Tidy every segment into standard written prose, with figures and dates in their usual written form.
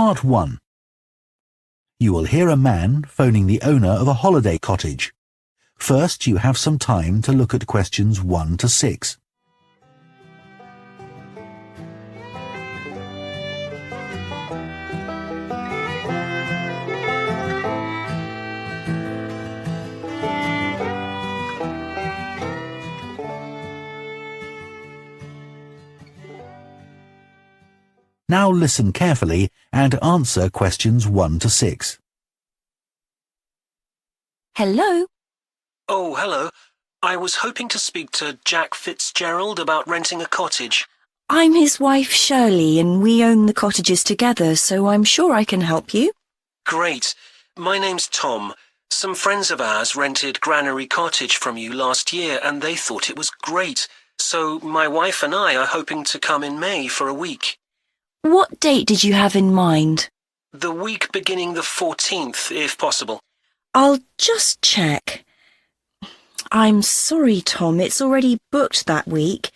Part 1. You will hear a man phoning the owner of a holiday cottage. First, you have some time to look at questions 1 to 6. Now listen carefully and answer questions 1 to 6. Hello? Oh, hello. I was hoping to speak to Jack Fitzgerald about renting a cottage. I'm his wife Shirley and we own the cottages together, so I'm sure I can help you. Great. My name's Tom. Some friends of ours rented Granary Cottage from you last year and they thought it was great. So my wife and I are hoping to come in May for a week. What date did you have in mind? The week beginning the 14th, if possible. I'll just check. I'm sorry, Tom, it's already booked that week.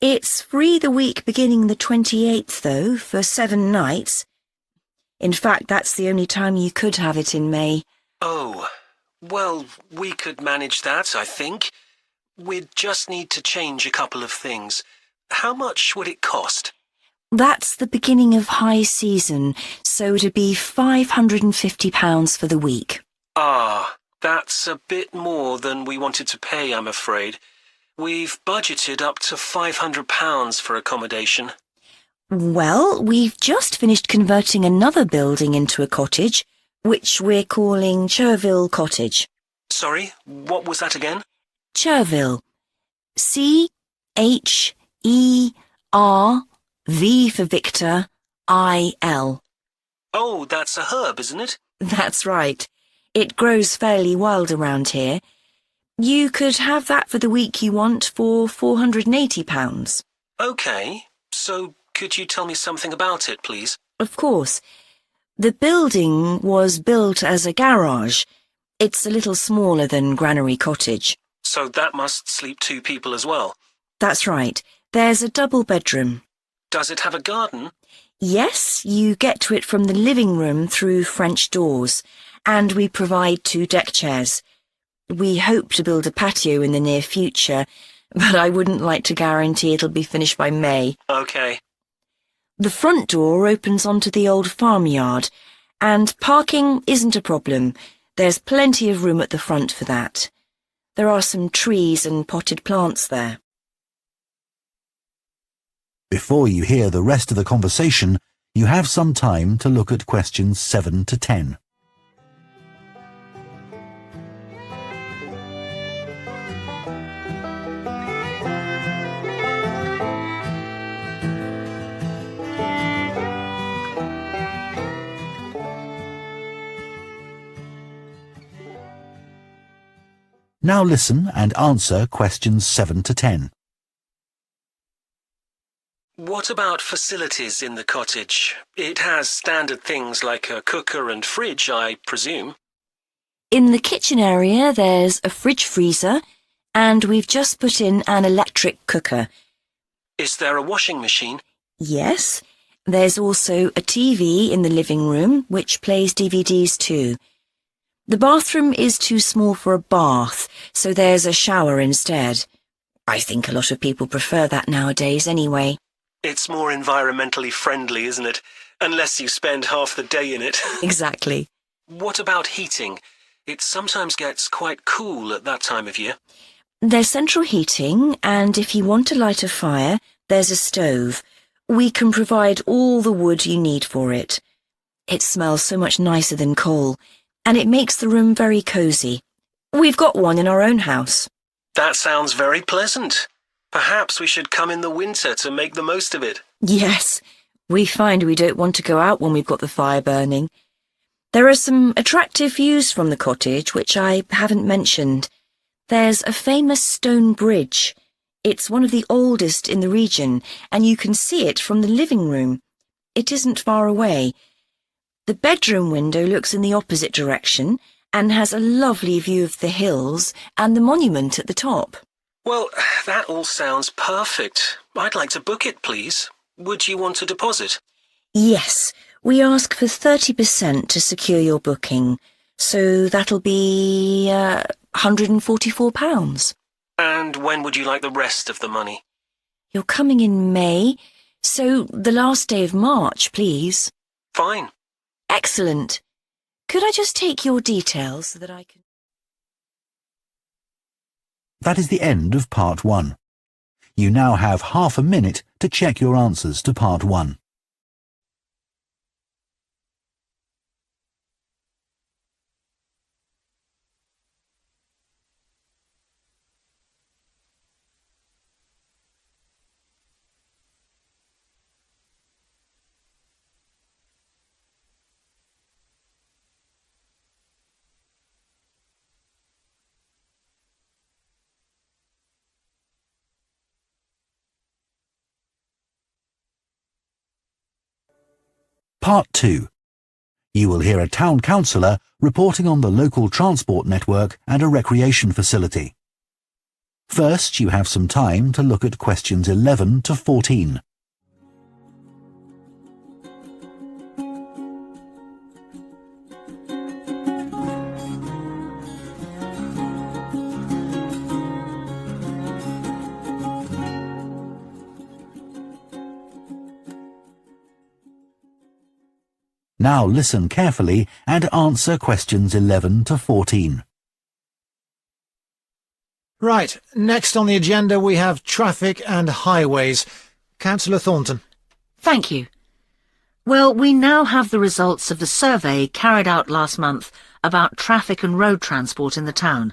It's free the week beginning the 28th, though, for 7 nights. In fact, that's the only time you could have it in May. Oh, well, we could manage that, I think. We'd just need to change a couple of things. How much would it cost? That's the beginning of high season, so it'd be £550 for the week. Ah, that's a bit more than we wanted to pay, I'm afraid. We've budgeted up to £500 for accommodation. Well, we've just finished converting another building into a cottage, which we're calling Cherville Cottage. Sorry, what was that again? Cherville. Cherv, V for Victor, I-L. Oh, that's a herb, isn't it? That's right. It grows fairly wild around here. You could have that for the week you want for £480. OK, so could you tell me something about it, please? Of course. The building was built as a garage. It's a little smaller than Granary Cottage. So that must sleep 2 people as well? That's right. There's a double bedroom. Does it have a garden? Yes, you get to it from the living room through French doors, and we provide 2 deck chairs. We hope to build a patio in the near future, but I wouldn't like to guarantee it'll be finished by May. OK. The front door opens onto the old farmyard, and parking isn't a problem. There's plenty of room at the front for that. There are some trees and potted plants there. Before you hear the rest of the conversation, you have some time to look at questions 7 to 10. Now listen and answer questions 7 to 10. What about facilities in the cottage? It has standard things like a cooker and fridge, I presume. In the kitchen area, there's a fridge freezer, and we've just put in an electric cooker. Is there a washing machine? Yes. There's also a TV in the living room, which plays DVDs too. The bathroom is too small for a bath, so there's a shower instead. I think a lot of people prefer that nowadays anyway. It's more environmentally friendly, isn't it? Unless you spend half the day in it. Exactly. What about heating? It sometimes gets quite cool at that time of year. There's central heating, and if you want to light a fire, there's a stove. We can provide all the wood you need for it. It smells so much nicer than coal, and it makes the room very cosy. We've got one in our own house. That sounds very pleasant. Perhaps we should come in the winter to make the most of it. Yes, we find we don't want to go out when we've got the fire burning. There are some attractive views from the cottage, which I haven't mentioned. There's a famous stone bridge. It's one of the oldest in the region, and you can see it from the living room. It isn't far away. The bedroom window looks in the opposite direction and has a lovely view of the hills and the monument at the top. Well, that all sounds perfect. I'd like to book it, please. Would you want a deposit? Yes, We ask for 30% to secure your booking, so that'll be £144. And when would you like the rest of the money? You're coming in May, so the last day of March, please. Fine. Excellent. Could I just take your details so that I can... That is the end of Part 1. You now have half a minute to check your answers to Part 1. Part 2. You will hear a town councillor reporting on the local transport network and a recreation facility. First, you have some time to look at questions 11 to 14. Now listen carefully and answer questions 11 to 14. Right, next on the agenda we have traffic and highways. Councillor Thornton. Thank you. Well, we now have the results of the survey carried out last month about traffic and road transport in the town.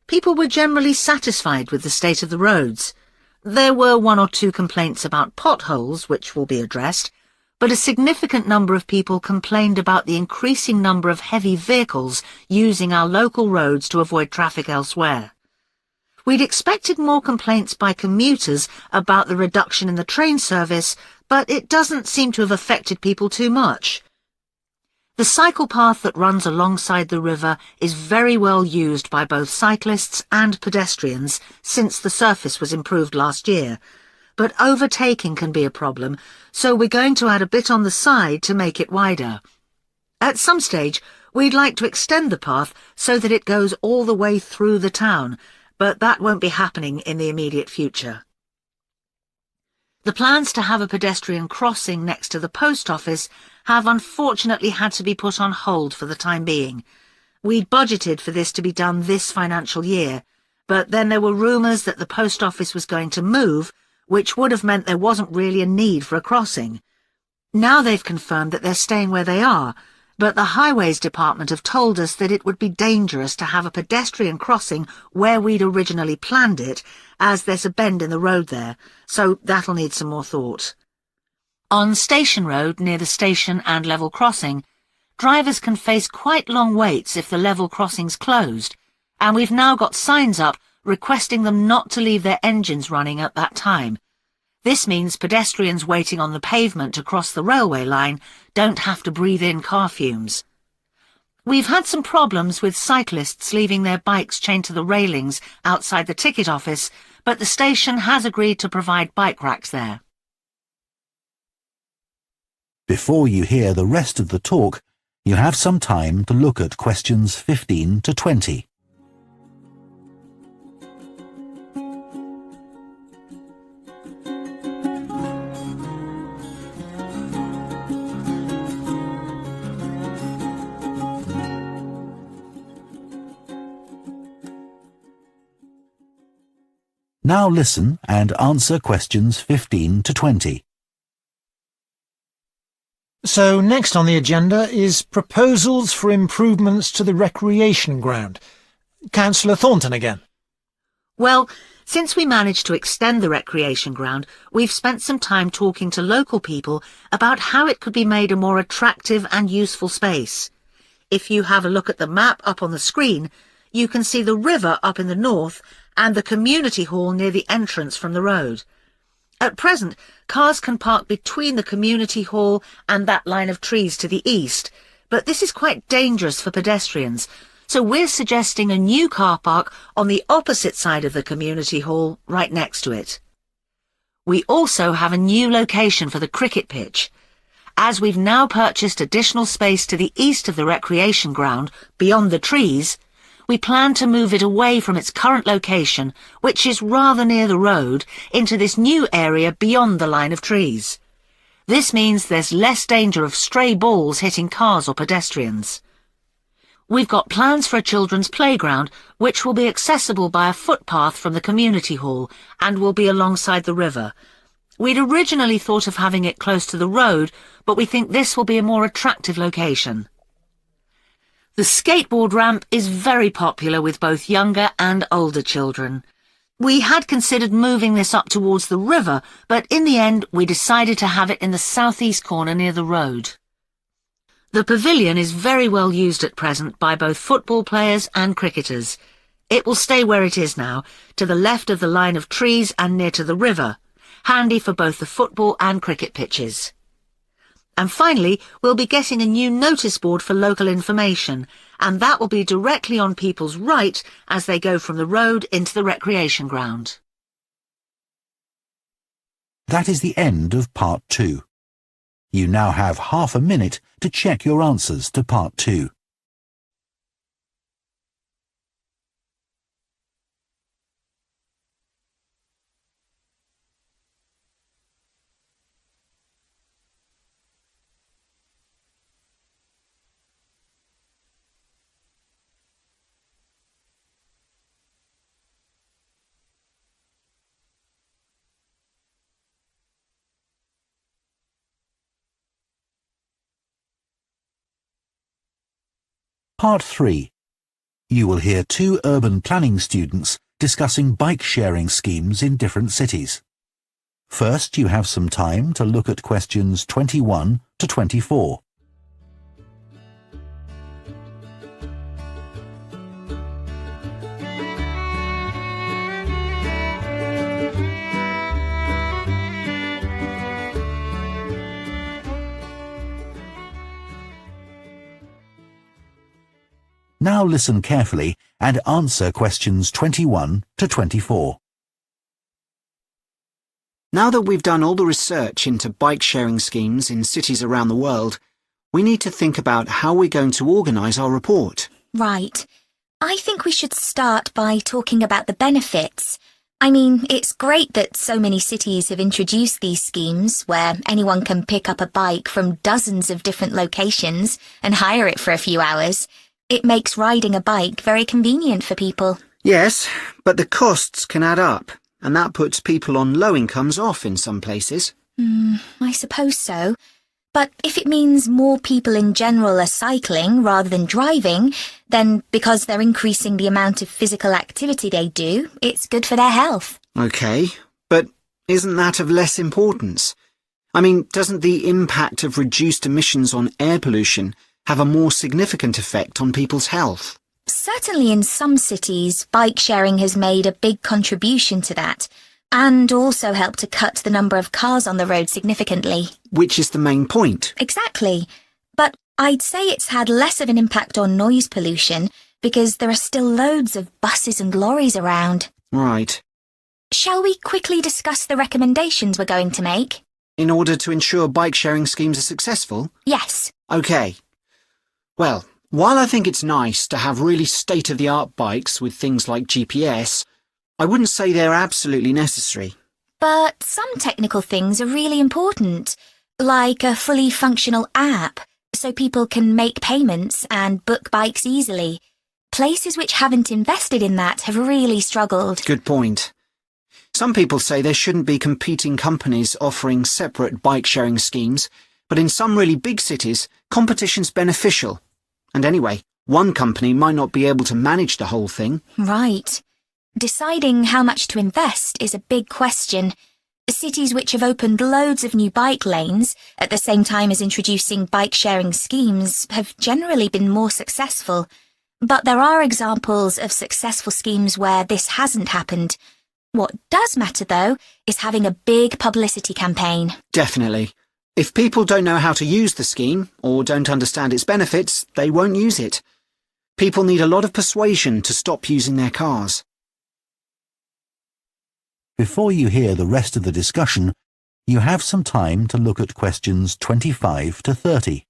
People were generally satisfied with the state of the roads. There were 1 or 2 complaints about potholes, which will be addressed, but a significant number of people complained about the increasing number of heavy vehicles using our local roads to avoid traffic elsewhere. We'd expected more complaints by commuters about the reduction in the train service, but it doesn't seem to have affected people too much. The cycle path that runs alongside the river is very well used by both cyclists and pedestrians since the surface was improved last year, but overtaking can be a problem, so we're going to add a bit on the side to make it wider. At some stage, we'd like to extend the path so that it goes all the way through the town, but that won't be happening in the immediate future. The plans to have a pedestrian crossing next to the post office have unfortunately had to be put on hold for the time being. We'd budgeted for this to be done this financial year, but then there were rumours that the post office was going to move, which would have meant there wasn't really a need for a crossing. Now they've confirmed that they're staying where they are, but the Highways Department have told us that it would be dangerous to have a pedestrian crossing where we'd originally planned it, as there's a bend in the road there, so that'll need some more thought. On Station Road, near the station and level crossing, drivers can face quite long waits if the level crossing's closed, and we've now got signs up requesting them not to leave their engines running at that time. This means pedestrians waiting on the pavement to cross the railway line don't have to breathe in car fumes. We've had some problems with cyclists leaving their bikes chained to the railings outside the ticket office, but the station has agreed to provide bike racks there. Before you hear the rest of the talk, you have some time to look at questions 15 to 20. Now listen and answer questions 15 to 20. So next on the agenda is proposals for improvements to the recreation ground. Councillor Thornton again. Well, since we managed to extend the recreation ground, we've spent some time talking to local people about how it could be made a more attractive and useful space. If you have a look at the map up on the screen, you can see the river up in the north and the community hall near the entrance from the road. At present, cars can park between the community hall and that line of trees to the east, but this is quite dangerous for pedestrians, so we're suggesting a new car park on the opposite side of the community hall, right next to it. We also have a new location for the cricket pitch. As we've now purchased additional space to the east of the recreation ground, beyond the trees, we plan to move it away from its current location, which is rather near the road, into this new area beyond the line of trees. This means there's less danger of stray balls hitting cars or pedestrians. We've got plans for a children's playground, which will be accessible by a footpath from the community hall and will be alongside the river. We'd originally thought of having it close to the road, but we think this will be a more attractive location. The skateboard ramp is very popular with both younger and older children. We had considered moving this up towards the river, but in the end we decided to have it in the southeast corner near the road. The pavilion is very well used at present by both football players and cricketers. It will stay where it is now, to the left of the line of trees and near to the river, handy for both the football and cricket pitches. And finally, we'll be getting a new notice board for local information, and that will be directly on people's right as they go from the road into the recreation ground. That is the end of Part 2. You now have half a minute to check your answers to Part 2. Part 3. You will hear two urban planning students discussing bike-sharing schemes in different cities. First, you have some time to look at questions 21 to 24. Now listen carefully and answer questions 21 to 24. Now that we've done all the research into bike-sharing schemes in cities around the world, we need to think about how we're going to organise our report. Right. I think we should start by talking about the benefits. I mean, it's great that so many cities have introduced these schemes where anyone can pick up a bike from dozens of different locations and hire it for a few hours. It makes riding a bike very convenient for people. Yes, but the costs can add up, and that puts people on low incomes off in some places. I suppose so. But if it means more people in general are cycling rather than driving, then because they're increasing the amount of physical activity they do, it's good for their health. OK, but isn't that of less importance? I mean, doesn't the impact of reduced emissions on air pollution have a more significant effect on people's health? Certainly in some cities, bike sharing has made a big contribution to that, and also helped to cut the number of cars on the road significantly. Which is the main point. Exactly. But I'd say it's had less of an impact on noise pollution because there are still loads of buses and lorries around. Right. Shall we quickly discuss the recommendations we're going to make? In order to ensure bike-sharing schemes are successful? Yes. OK. Well, while I think it's nice to have really state-of-the-art bikes with things like GPS, I wouldn't say they're absolutely necessary. But some technical things are really important, like a fully functional app, so people can make payments and book bikes easily. Places which haven't invested in that have really struggled. Good point. Some people say there shouldn't be competing companies offering separate bike-sharing schemes, but in some really big cities, competition's beneficial. And anyway, one company might not be able to manage the whole thing. Right. Deciding how much to invest is a big question. Cities which have opened loads of new bike lanes at the same time as introducing bike-sharing schemes have generally been more successful. But there are examples of successful schemes where this hasn't happened. What does matter, though, is having a big publicity campaign. Definitely. If people don't know how to use the scheme, or don't understand its benefits, they won't use it. People need a lot of persuasion to stop using their cars. Before you hear the rest of the discussion, You have some time to look at questions 25 to 30.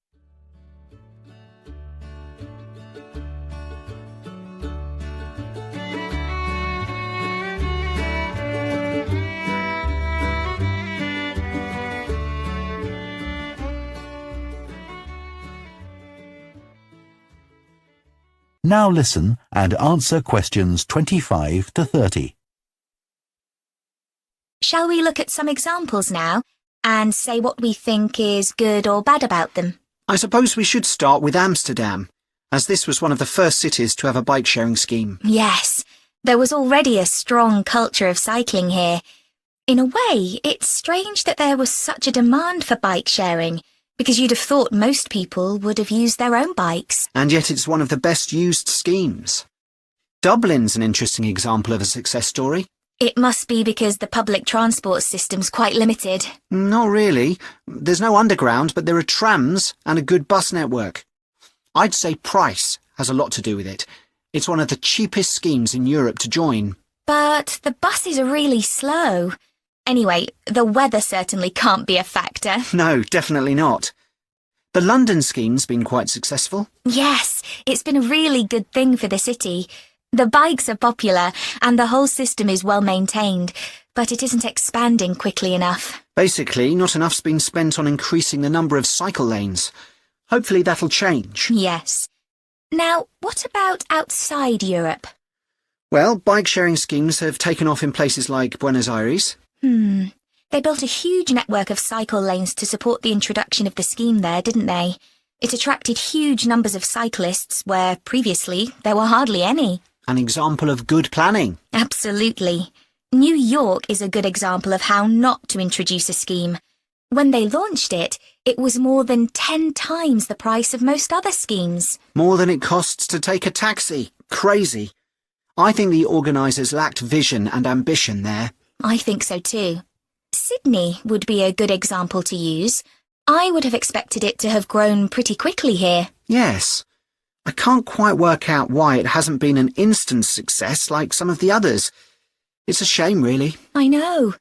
Now listen and answer questions 25 to 30. Shall we look at some examples now and say what we think is good or bad about them? I suppose we should start with Amsterdam, as this was one of the first cities to have a bike-sharing scheme. Yes, there was already a strong culture of cycling here. In a way, it's strange that there was such a demand for bike sharing, because you'd have thought most people would have used their own bikes. And yet it's one of the best used schemes. Dublin's an interesting example of a success story. It must be because the public transport system's quite limited. Not really. There's no underground, but there are trams and a good bus network. I'd say price has a lot to do with it. It's one of the cheapest schemes in Europe to join. But the buses are really slow. Anyway, the weather certainly can't be a factor. No, definitely not. The London scheme's been quite successful. Yes, it's been a really good thing for the city. The bikes are popular and the whole system is well maintained, but it isn't expanding quickly enough. Basically, not enough's been spent on increasing the number of cycle lanes. Hopefully that'll change. Yes. Now, what about outside Europe? Well, bike-sharing schemes have taken off in places like Buenos Aires. They built a huge network of cycle lanes to support the introduction of the scheme there, didn't they? It attracted huge numbers of cyclists where previously there were hardly any. An example of good planning. Absolutely. New York is a good example of how not to introduce a scheme. When they launched it, it was more than 10 times the price of most other schemes. More than it costs to take a taxi. Crazy. I think the organisers lacked vision and ambition there. I think so too. Sydney would be a good example to use. I would have expected it to have grown pretty quickly here. Yes. I can't quite work out why it hasn't been an instant success like some of the others. It's a shame, really. I know.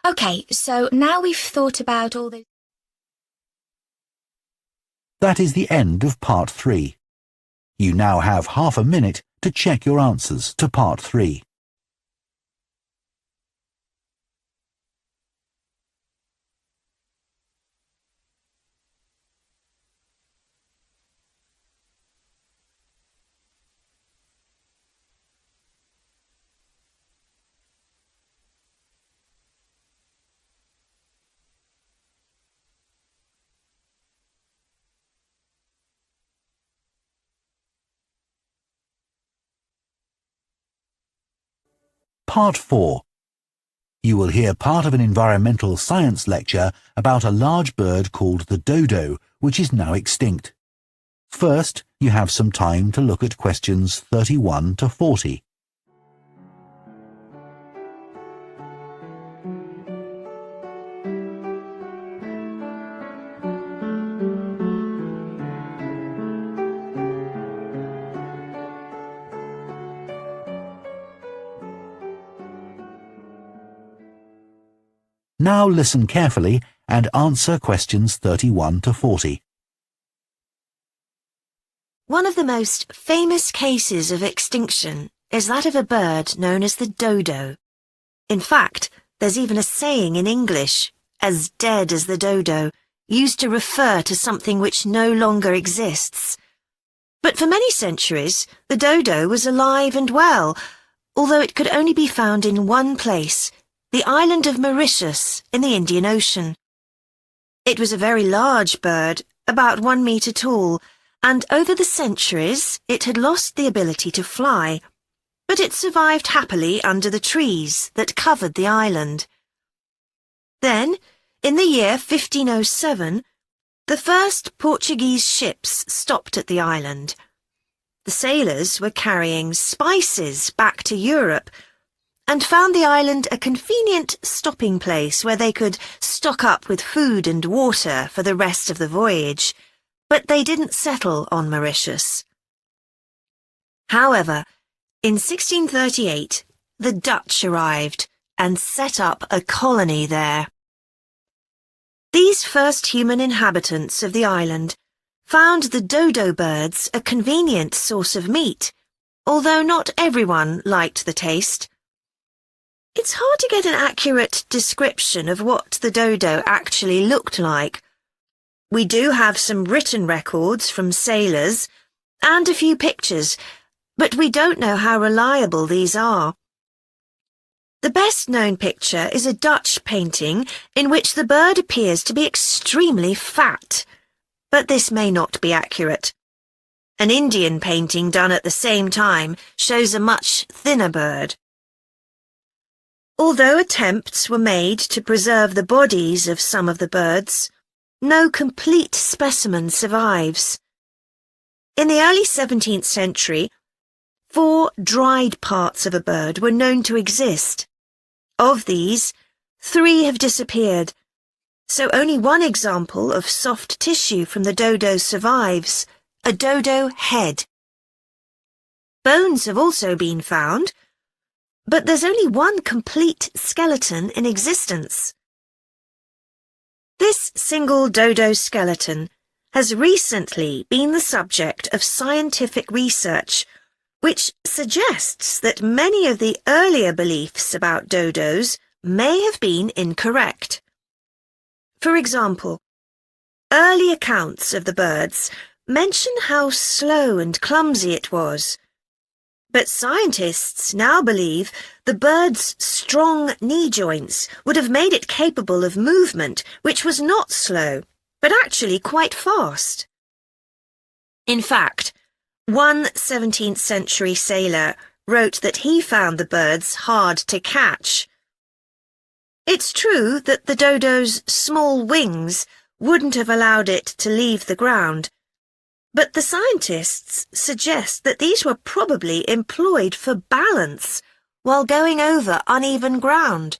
OK, so now we've thought about all those... That is the end of Part 3. You now have half a minute to check your answers to Part 3. Part 4. You will hear part of an environmental science lecture about a large bird called the dodo, which is now extinct. First, you have some time to look at questions 31 to 40. Now listen carefully and answer questions 31 to 40. One of the most famous cases of extinction is that of a bird known as the dodo. In fact, there's even a saying in English, as dead as the dodo, used to refer to something which no longer exists. But for many centuries, the dodo was alive and well, although it could only be found in one place, the island of Mauritius in the Indian Ocean. It was a very large bird, about 1 metre tall, and over the centuries it had lost the ability to fly, but it survived happily under the trees that covered the island. Then, in the year 1507, the first Portuguese ships stopped at the island. The sailors were carrying spices back to Europe, and found the island a convenient stopping place where they could stock up with food and water for the rest of the voyage, but they didn't settle on Mauritius. However, in 1638, the Dutch arrived and set up a colony there. These first human inhabitants of the island found the dodo birds a convenient source of meat, although not everyone liked the taste. It's hard to get an accurate description of what the dodo actually looked like. We do have some written records from sailors and a few pictures, but we don't know how reliable these are. The best-known picture is a Dutch painting in which the bird appears to be extremely fat, but this may not be accurate. An Indian painting done at the same time shows a much thinner bird. Although attempts were made to preserve the bodies of some of the birds, no complete specimen survives. In the early 17th century, 4 dried parts of a bird were known to exist. Of these, 3 have disappeared, so only one example of soft tissue from the dodo survives, a dodo head. Bones have also been found, but there's only one complete skeleton in existence. This single dodo skeleton has recently been the subject of scientific research, which suggests that many of the earlier beliefs about dodos may have been incorrect. For example, early accounts of the birds mention how slow and clumsy it was, but scientists now believe the bird's strong knee joints would have made it capable of movement which was not slow, but actually quite fast. In fact, one 17th century sailor wrote that he found the birds hard to catch. It's true that the dodo's small wings wouldn't have allowed it to leave the ground, but the scientists suggest that these were probably employed for balance while going over uneven ground.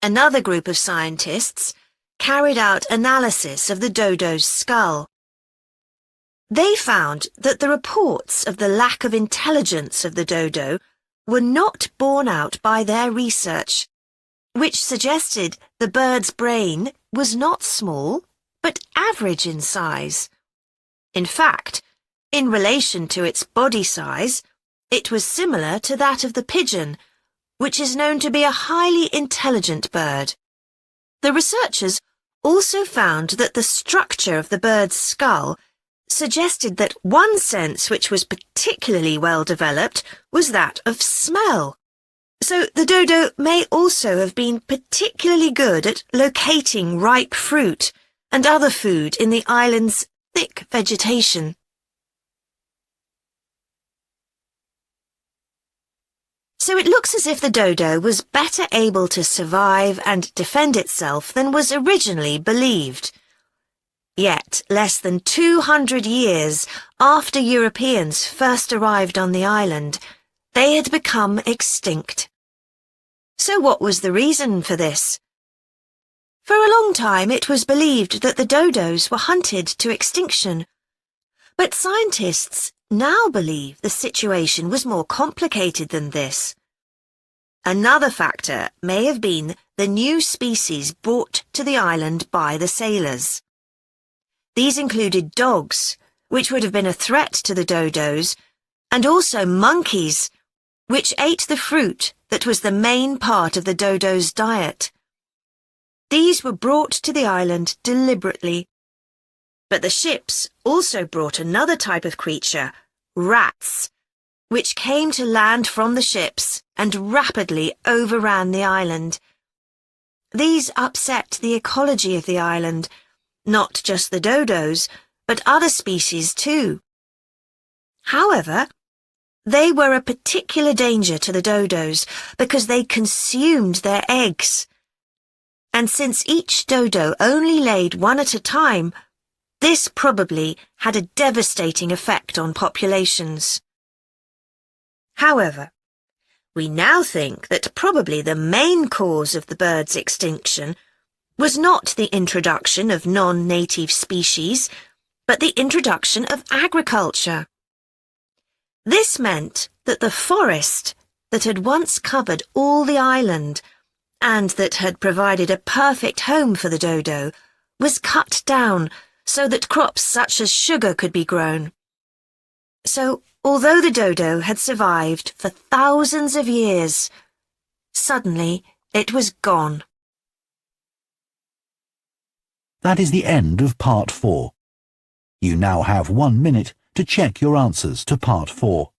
Another group of scientists carried out analysis of the dodo's skull. They found that the reports of the lack of intelligence of the dodo were not borne out by their research, which suggested the bird's brain was not small, but average in size. In fact, in relation to its body size, it was similar to that of the pigeon, which is known to be a highly intelligent bird. The researchers also found that the structure of the bird's skull suggested that one sense which was particularly well developed was that of smell. So the dodo may also have been particularly good at locating ripe fruit and other food in the island's thick vegetation. So it looks as if the dodo was better able to survive and defend itself than was originally believed. Yet, less than 200 years after Europeans first arrived on the island, they had become extinct. So what was the reason for this? For a long time it was believed that the dodos were hunted to extinction, but scientists now believe the situation was more complicated than this. Another factor may have been the new species brought to the island by the sailors. These included dogs, which would have been a threat to the dodos, and also monkeys, which ate the fruit that was the main part of the dodo's diet. These were brought to the island deliberately. But the ships also brought another type of creature, rats, which came to land from the ships and rapidly overran the island. These upset the ecology of the island, not just the dodos, but other species too. However, they were a particular danger to the dodos because they consumed their eggs. And since each dodo only laid one at a time, this probably had a devastating effect on populations. However, we now think that probably the main cause of the bird's extinction was not the introduction of non-native species, but the introduction of agriculture. This meant that the forest that had once covered all the island and that had provided a perfect home for the dodo was cut down so that crops such as sugar could be grown. So, although the dodo had survived for thousands of years, suddenly it was gone. That is the end of Part 4. You now have 1 minute to check your answers to Part 4.